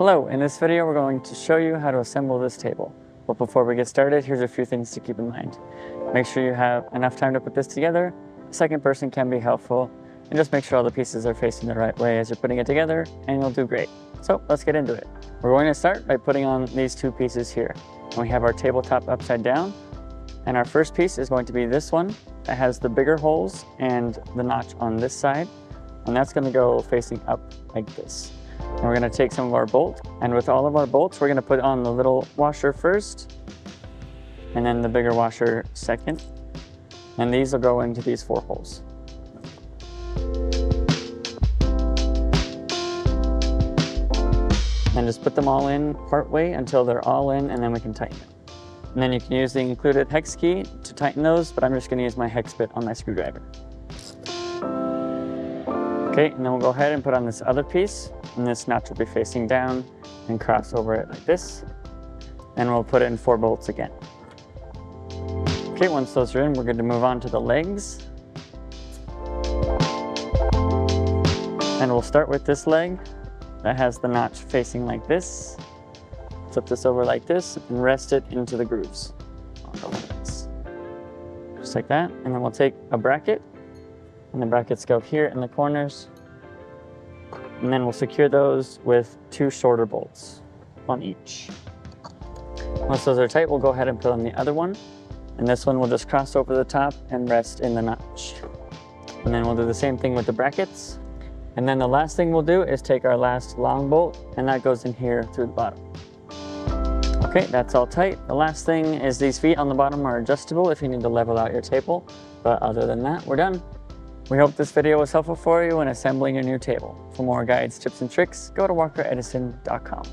Hello, in this video we're going to show you how to assemble this table. But before we get started, here's a few things to keep in mind. Make sure you have enough time to put this together. A second person can be helpful. And just make sure all the pieces are facing the right way as you're putting it together, and you'll do great. So let's get into it. We're going to start by putting on these two pieces here. And we have our tabletop upside down. And our first piece is going to be this one that has the bigger holes and the notch on this side. And that's going to go facing up like this. And we're going to take some of our bolt, and with all of our bolts we're going to put on the little washer first and then the bigger washer second, and these will go into these 4 holes. And just put them all in part way until they're all in, and then we can tighten it. And then you can use the included hex key to tighten those, but I'm just going to use my hex bit on my screwdriver. Okay, and then we'll go ahead and put on this other piece, and this notch will be facing down and cross over it like this. And we'll put it in 4 bolts again. Okay, once those are in, we're going to move on to the legs. And we'll start with this leg that has the notch facing like this. Flip this over like this and rest it into the grooves. Just like that. And then we'll take a bracket, and the brackets go here in the corners. And then we'll secure those with 2 shorter bolts on each. Once those are tight, we'll go ahead and put on the other one. And this one will just cross over the top and rest in the notch. And then we'll do the same thing with the brackets. And then the last thing we'll do is take our last long bolt, and that goes in here through the bottom. Okay, that's all tight. The last thing is these feet on the bottom are adjustable if you need to level out your table. But other than that, we're done. We hope this video was helpful for you in assembling your new table. For more guides, tips, and tricks, go to walkeredison.com.